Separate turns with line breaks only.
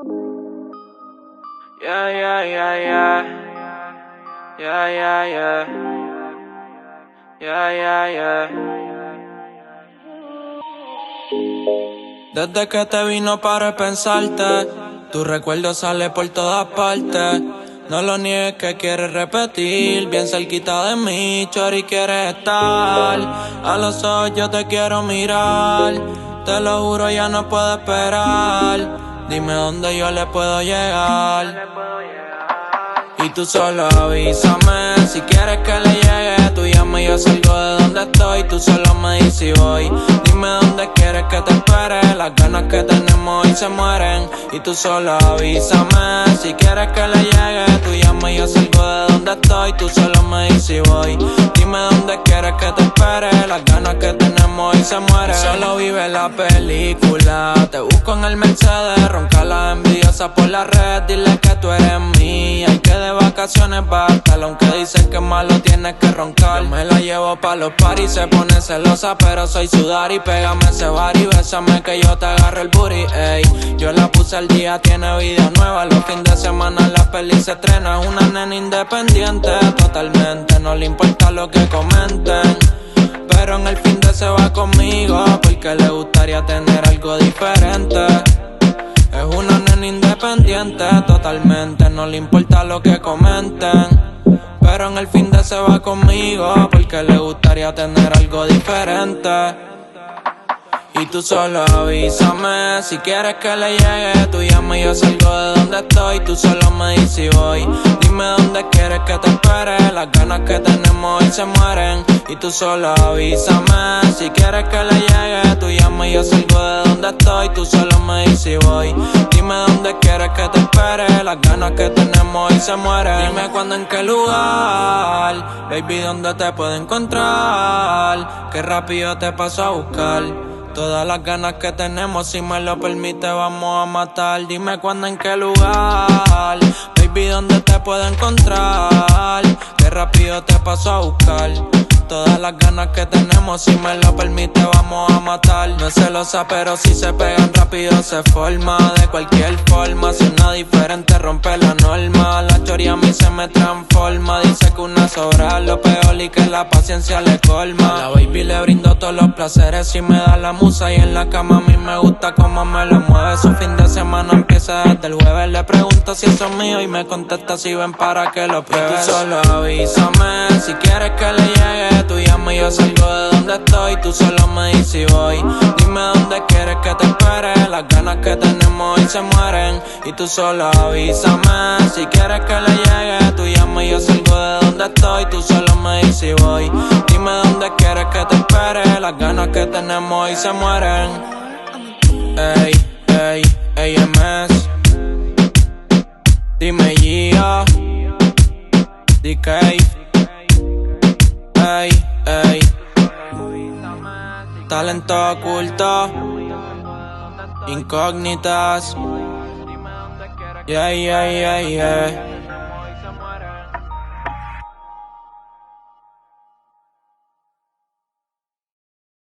Yeah, yeah, yeah, yeah. Yeah, yeah, yeah. Yeah, yeah, yeah. Desde que te vi no paro de pensarte. Tu recuerdo sale por todas partes. No lo niegues que quieres repetir. Bien cerquita de mí, chori, quieres estar. A los ojos yo te quiero mirar. Te lo juro, ya no puedo esperar. Dime dónde yo le puedo llegar. Y tú solo avísame si quieres que le llegue. Tú llama y yo salgo de donde estoy. Tú solo me dices si voy. Dime dónde quieres que te espere. Las ganas que tenemos hoy se mueren. Y tú solo avísame si quieres que le llegue. Tú llama y yo salgo de donde estoy. Tú solo me dices si voy. Dime dónde quieres que te espere. Las ganas que tenemos hoy se mueren. Solo vive la película. Te busco en el Mercedes. Ronca las envidiosas por la red. Dile que tú eres mía y que de vacaciones va a estar. Aunque dicen que malo tienes que roncar. Yo me la llevo pa' los paris. Se pone celosa pero soy sudar. Y pégame ese bar y bésame que yo te agarro el booty, ey. Yo la puse al día, tiene video nueva. Los fines de semana la peli se estrena. Una nena independiente totalmente. No le importa lo que comenten, pero en el fin de se va conmigo porque le gustaría tener algo diferente. Es una nena independiente totalmente. No le importa lo que comenten, pero en el fin de se va conmigo porque le gustaría tener algo diferente. Y tú solo avísame si quieres que le llegue. Tú llama y yo salgo de donde estoy. Tú solo me dices si voy. Dime dónde quieres que te espere. Las ganas que tenemos hoy se mueren. Y tú solo avísame si quieres que le llegue. Tú llama y yo salgo de donde estoy. Tú solo me dices si voy. Dime dónde quieres que te espere. Las ganas que tenemos hoy se mueren. Dime cuándo, en qué lugar. Baby, dónde te puedo encontrar. Qué rápido te paso a buscar. Todas las ganas que tenemos, si me lo permite, vamos a matar. Dime cuándo, en qué lugar. Baby, ¿dónde te puedo encontrar? Qué rápido te paso a buscar. Todas las ganas que tenemos, si me lo permite, vamos a matar. No es celosa, pero si se pegan rápido se forma. De cualquier forma, si una diferente rompe la norma. La chori a mí se me transforma. Dice que una sobra lo peor y que la paciencia le colma. A la baby le brindo todos los placeres si me da la musa. Y en la cama a mí me gusta cómo me lo mueve. Su fin de semana empieza desde el jueves. Le pregunto si eso es mío y me contesta si ven para que lo pruebes. Y tú solo avísame si quieres que le llegue. Tú llama y yo salgo de donde estoy. Tú solo me dices si voy. Dime dónde quieres que te espere. Las ganas que tenemos hoy se mueren. Y tú solo avísame si quieres que le llegue. Tú llama y yo salgo de donde estoy. Tú solo me dices si voy. Dime dónde quieres que te espere. Las ganas que tenemos hoy se mueren. Ey, ey, AMS. Dime Gia. DK. Ey, ey. Talento oculto. Incógnitas. Yeah, yeah, yeah, yeah.